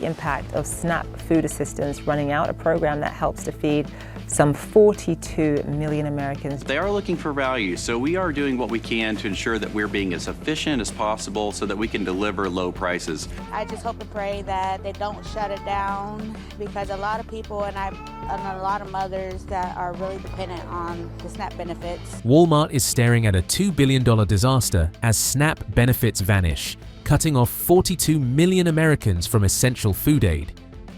the impact of SNAP food assistance running out, a program that helps to feed some 42 million Americans. They are looking for value, so we are doing what we can to ensure that we're being as efficient as possible so that we can deliver low prices. I just hope and pray that they don't shut it down, because a lot of people and a lot of mothers that are really dependent on the SNAP benefits. Walmart is staring at a $2 billion disaster as SNAP benefits vanish, cutting off 42 million Americans from essential food aid.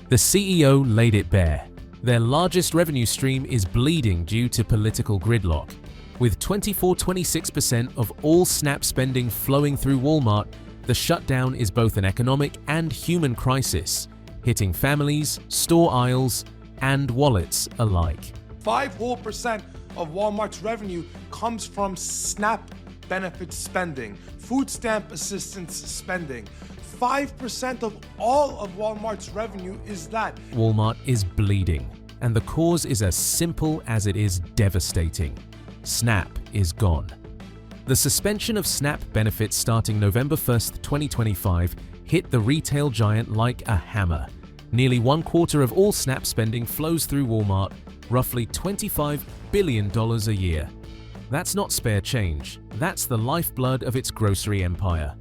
The CEO laid it bare. Their largest revenue stream is bleeding due to political gridlock. With 24–26% of all SNAP spending flowing through Walmart, the shutdown is both an economic and human crisis, hitting families, store aisles, and wallets alike. 5% of Walmart's revenue comes from SNAP benefit spending, food stamp assistance spending. 5% of all of Walmart's revenue is that. Walmart is bleeding, and the cause is as simple as it is devastating. SNAP is gone. The suspension of SNAP benefits starting November 1st, 2025 hit the retail giant like a hammer. Nearly 1/4 of all SNAP spending flows through Walmart, roughly $25 billion a year. That's not spare change, that's the lifeblood of its grocery empire.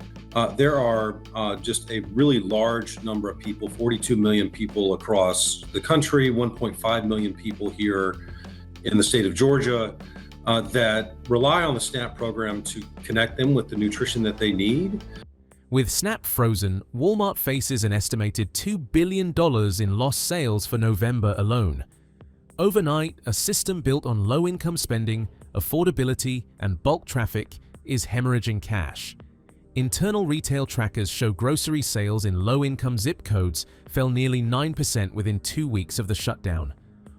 There are just a really large number of people, 42 million people across the country, 1.5 million people here in the state of Georgia, that rely on the SNAP program to connect them with the nutrition that they need. With SNAP frozen, Walmart faces an estimated $2 billion in lost sales for November alone. Overnight, a system built on low-income spending, affordability, and bulk traffic is hemorrhaging cash. Internal retail trackers show grocery sales in low-income zip codes fell nearly 9% within 2 weeks of the shutdown.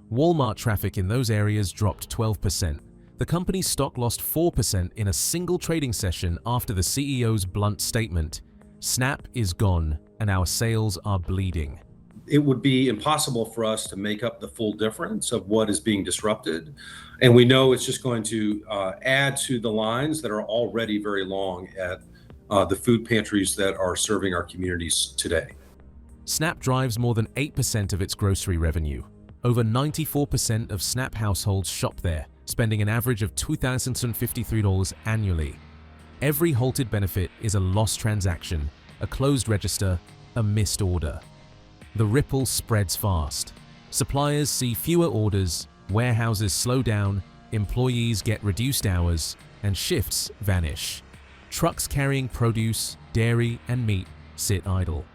Walmart traffic in those areas dropped 12%. The company's stock lost 4% in a single trading session after the CEO's blunt statement, "SNAP is gone and our sales are bleeding." It would be impossible for us to make up the full difference of what is being disrupted. And we know it's just going to add to the lines that are already very long at the food pantries that are serving our communities today. SNAP drives more than 8% of its grocery revenue. Over 94% of SNAP households shop there, spending an average of $2,053 annually. Every halted benefit is a lost transaction, a closed register, a missed order. The ripple spreads fast. Suppliers see fewer orders, warehouses slow down, employees get reduced hours, and shifts vanish. Trucks carrying produce, dairy, and meat sit idle.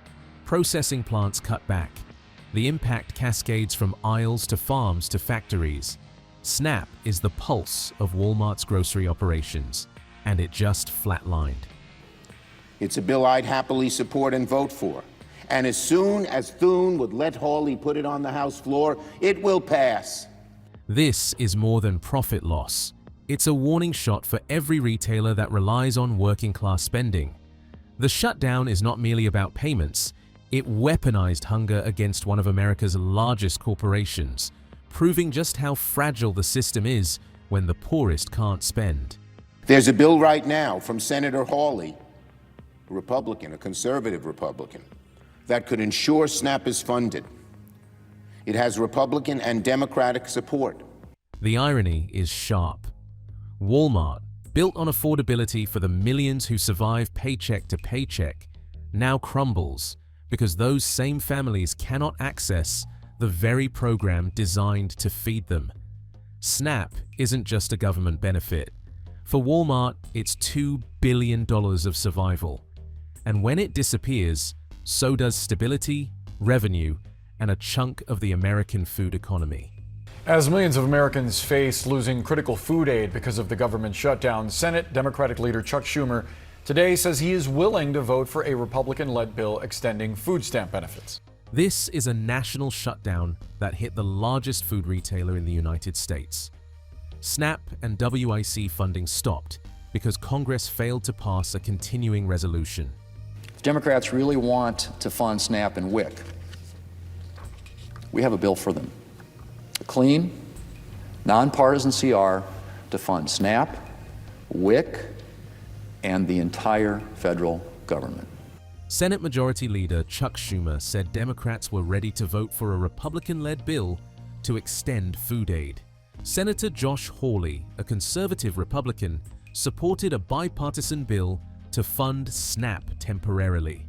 Processing plants cut back. The impact cascades from aisles to farms to factories. SNAP is the pulse of Walmart's grocery operations, and it just flatlined. It's a bill I'd happily support and vote for. And as soon as Thune would let Hawley put it on the House floor, it will pass. This is more than profit loss. It's a warning shot for every retailer that relies on working-class spending. The shutdown is not merely about payments. It weaponized hunger against one of America's largest corporations, proving just how fragile the system is when the poorest can't spend. There's a bill right now from Senator Hawley, a Republican, a conservative Republican, that could ensure SNAP is funded. It has Republican and Democratic support. The irony is sharp. Walmart, built on affordability for the millions who survive paycheck to paycheck, now crumbles because those same families cannot access the very program designed to feed them. SNAP isn't just a government benefit. For Walmart, it's $2 billion of survival. And when it disappears, so does stability, revenue, and a chunk of the American food economy. As millions of Americans face losing critical food aid because of the government shutdown, Senate Democratic leader Chuck Schumer today says he is willing to vote for a Republican-led bill extending food stamp benefits. This is a national shutdown that hit the largest food retailer in the United States. SNAP and WIC funding stopped because Congress failed to pass a continuing resolution. If Democrats really want to fund SNAP and WIC, we have a bill for them. A clean, nonpartisan CR to fund SNAP, WIC, and the entire federal government. Senate Majority Leader Chuck Schumer said Democrats were ready to vote for a Republican-led bill to extend food aid. Senator Josh Hawley, a conservative Republican, supported a bipartisan bill to fund SNAP temporarily.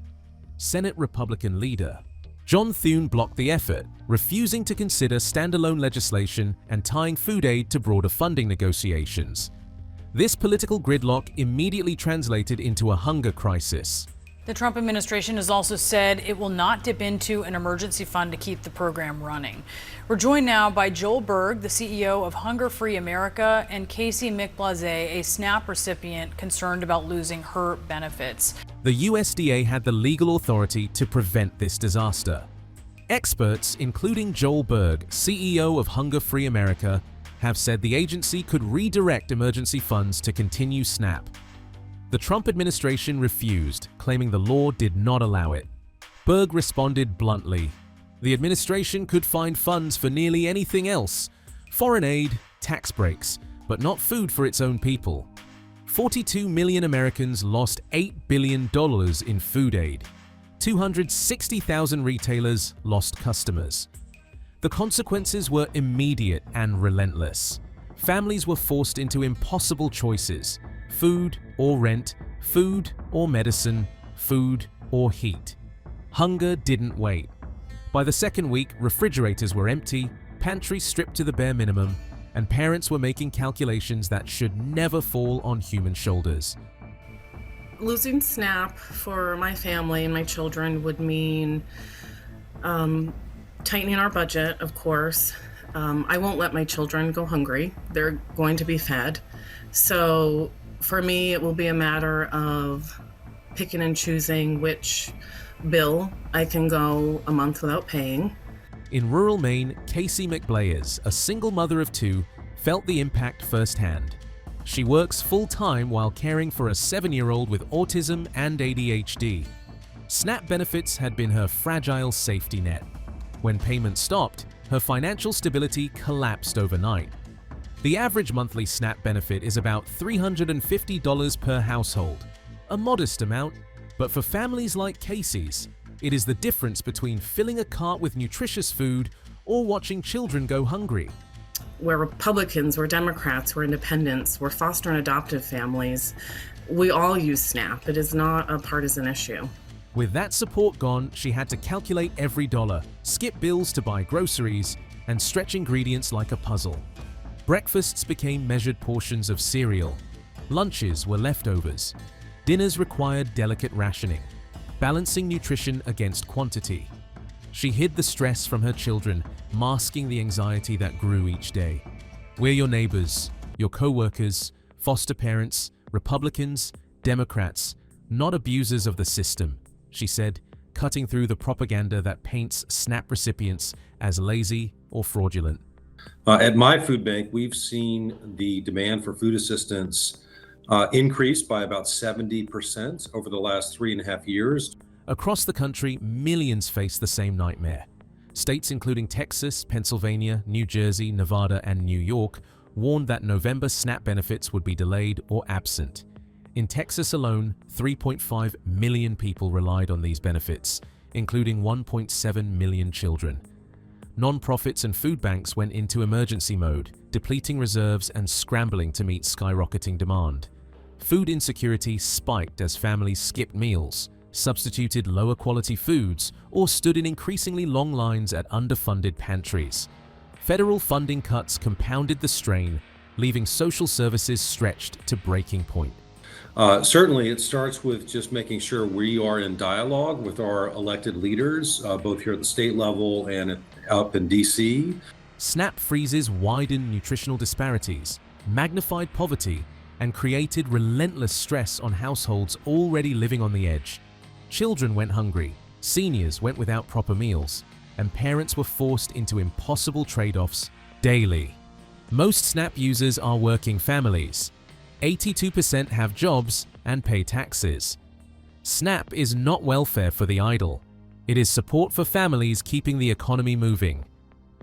Senate Republican leader John Thune blocked the effort, refusing to consider standalone legislation and tying food aid to broader funding negotiations. This political gridlock immediately translated into a hunger crisis. The Trump administration has also said it will not dip into an emergency fund to keep the program running. We're joined now by Joel Berg, the CEO of Hunger Free America, and Casey McBlaze, a SNAP recipient concerned about losing her benefits. The USDA had the legal authority to prevent this disaster. Experts, including Joel Berg, CEO of Hunger Free America, have said the agency could redirect emergency funds to continue SNAP. The Trump administration refused, claiming the law did not allow it. Berg responded bluntly. The administration could find funds for nearly anything else: foreign aid, tax breaks, but not food for its own people. 42 million Americans lost $8 billion in food aid. 260,000 retailers lost customers. The consequences were immediate and relentless. Families were forced into impossible choices: food or rent, food or medicine, food or heat. Hunger didn't wait. By the second week, refrigerators were empty, pantries stripped to the bare minimum, and parents were making calculations that should never fall on human shoulders. Losing SNAP for my family and my children would mean tightening our budget, of course. I won't let my children go hungry. They're going to be fed. So for me, it will be a matter of picking and choosing which bill I can go a month without paying. In rural Maine, Casey McBlaze, a single mother of two, felt the impact firsthand. She works full-time while caring for a 7-year-old with autism and ADHD. SNAP benefits had been her fragile safety net. When payments stopped, her financial stability collapsed overnight. The average monthly SNAP benefit is about $350 per household, a modest amount, but for families like Casey's, it is the difference between filling a cart with nutritious food or watching children go hungry. We're Republicans, we're Democrats, we're independents, we're foster and adoptive families. We all use SNAP. It is not a partisan issue. With that support gone, she had to calculate every dollar, skip bills to buy groceries, and stretch ingredients like a puzzle. Breakfasts became measured portions of cereal. Lunches were leftovers. Dinners required delicate rationing, balancing nutrition against quantity. She hid the stress from her children, masking the anxiety that grew each day. We're your neighbors, your co-workers, foster parents, Republicans, Democrats, not abusers of the system, she said, cutting through the propaganda that paints SNAP recipients as lazy or fraudulent. At my food bank, we've seen the demand for food assistance increase by about 70% over the last 3.5 years. Across the country, millions face the same nightmare. States including Texas, Pennsylvania, New Jersey, Nevada, and New York warned that November SNAP benefits would be delayed or absent. In Texas alone, 3.5 million people relied on these benefits, including 1.7 million children. Nonprofits and food banks went into emergency mode, depleting reserves and scrambling to meet skyrocketing demand. Food insecurity spiked as families skipped meals, substituted lower quality foods, or stood in increasingly long lines at underfunded pantries. Federal funding cuts compounded the strain, leaving social services stretched to breaking point. Certainly, it starts with just making sure we are in dialogue with our elected leaders, both here at the state level and up in D.C. SNAP freezes widened nutritional disparities, magnified poverty, and created relentless stress on households already living on the edge. Children went hungry, seniors went without proper meals, and parents were forced into impossible trade-offs daily. Most SNAP users are working families. 82% have jobs and pay taxes. SNAP is not welfare for the idle. It is support for families keeping the economy moving.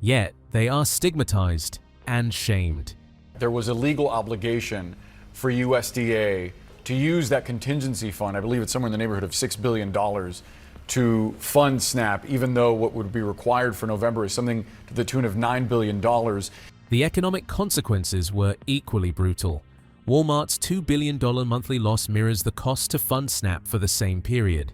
Yet, they are stigmatized and shamed. There was a legal obligation for USDA to use that contingency fund. I believe it's somewhere in the neighborhood of $6 billion to fund SNAP, even though what would be required for November is something to the tune of $9 billion. The economic consequences were equally brutal. Walmart's $2 billion monthly loss mirrors the cost to fund SNAP for the same period.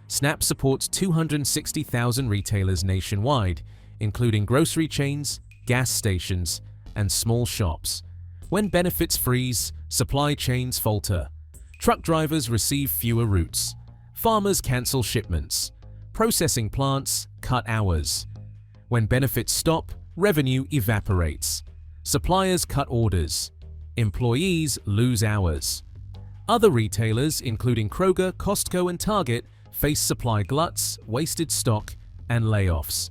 SNAP supports 260,000 retailers nationwide, including grocery chains, gas stations, and small shops. When benefits freeze, supply chains falter. Truck drivers receive fewer routes. Farmers cancel shipments. Processing plants cut hours. When benefits stop, revenue evaporates. Suppliers cut orders. Employees lose hours. Other retailers, including Kroger, Costco, and Target, face supply gluts, wasted stock, and layoffs.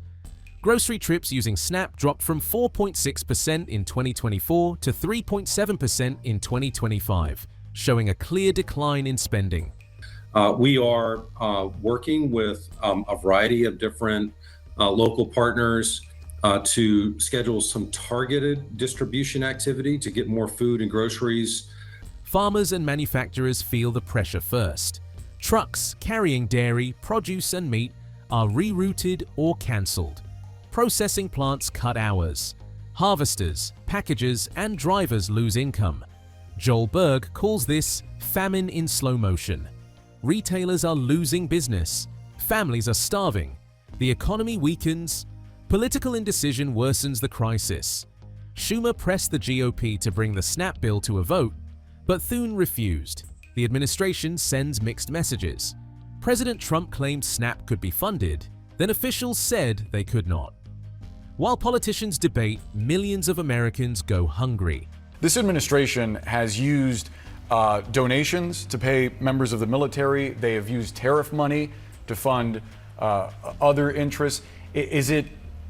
Grocery trips using SNAP dropped from 4.6% in 2024 to 3.7% in 2025, showing a clear decline in spending. We are working with a variety of different local partners to schedule some targeted distribution activity to get more food and groceries. Farmers and manufacturers feel the pressure first. Trucks carrying dairy, produce, and meat are rerouted or cancelled. Processing plants cut hours. Harvesters, packagers, and drivers lose income. Joel Berg calls this famine in slow motion. Retailers are losing business. Families are starving. The economy weakens. Political indecision worsens the crisis. Schumer pressed the GOP to bring the SNAP bill to a vote, but Thune refused. The administration sends mixed messages. President Trump claimed SNAP could be funded, then officials said they could not. While politicians debate, millions of Americans go hungry. This administration has used donations to pay members of the military. They have used tariff money to fund other interests. Is it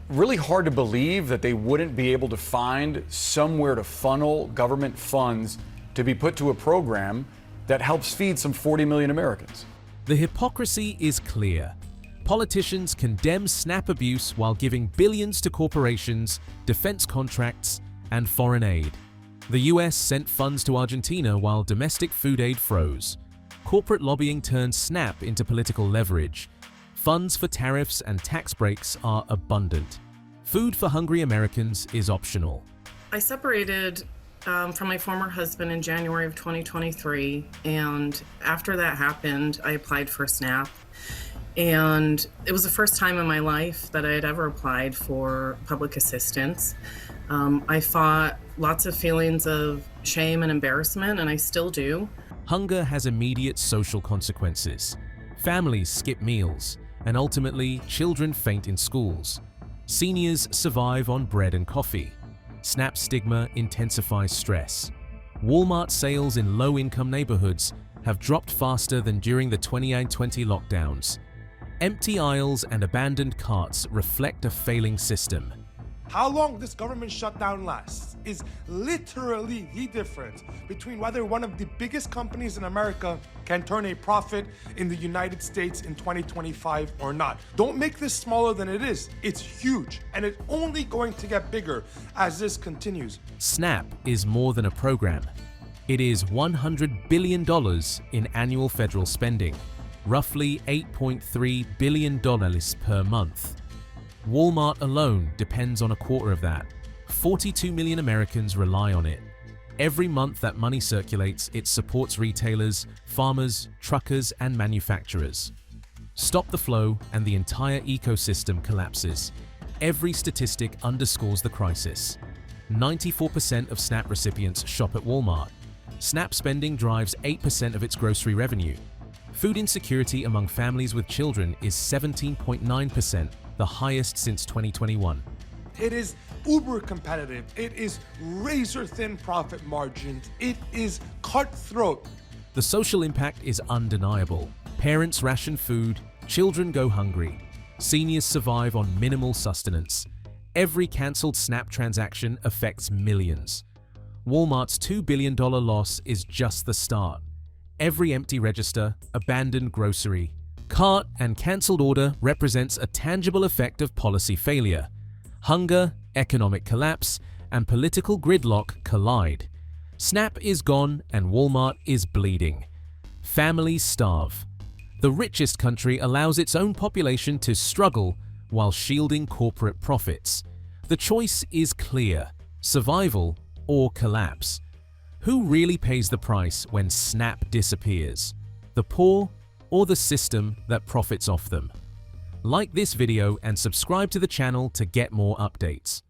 really hard to believe that they wouldn't be able to find somewhere to funnel government funds to be put to a program that helps feed some 40 million Americans? The hypocrisy is clear. Politicians condemn SNAP abuse while giving billions to corporations, defense contracts, and foreign aid. The US sent funds to Argentina while domestic food aid froze. Corporate lobbying turned SNAP into political leverage. Funds for tariffs and tax breaks are abundant. Food for hungry Americans is optional. I separated from my former husband in January of 2023, and after that happened, I applied for SNAP. And it was the first time in my life that I had ever applied for public assistance. I fought lots of feelings of shame and embarrassment, and I still do. Hunger has immediate social consequences. Families skip meals, and ultimately, children faint in schools. Seniors survive on bread and coffee. SNAP stigma intensifies stress. Walmart sales in low-income neighborhoods have dropped faster than during the 2020 lockdowns. Empty aisles and abandoned carts reflect a failing system. How long this government shutdown lasts is literally the difference between whether one of the biggest companies in America can turn a profit in the United States in 2025 or not. Don't make this smaller than it is. It's huge, and it's only going to get bigger as this continues. SNAP is more than a program. It is $100 billion in annual federal spending, roughly $8.3 billion per month. Walmart alone depends on a quarter of that. 42 million Americans rely on it. Every month that money circulates, it supports retailers, farmers, truckers, and manufacturers. Stop the flow and the entire ecosystem collapses. Every statistic underscores the crisis. 94% of SNAP recipients shop at Walmart. SNAP spending drives 8% of its grocery revenue. Food insecurity among families with children is 17.9%, the highest since 2021. It is uber competitive. It is razor-thin profit margins. It is cutthroat. The social impact is undeniable. Parents ration food, children go hungry. Seniors survive on minimal sustenance. Every cancelled SNAP transaction affects millions. Walmart's $2 billion loss is just the start. Every empty register, abandoned grocery, cart, and cancelled order represents a tangible effect of policy failure. Hunger, economic collapse, and political gridlock collide. SNAP is gone and Walmart is bleeding. Families starve. The richest country allows its own population to struggle while shielding corporate profits. The choice is clear: survival or collapse. Who really pays the price when SNAP disappears? The poor or the system that profits off them? Like this video and subscribe to the channel to get more updates.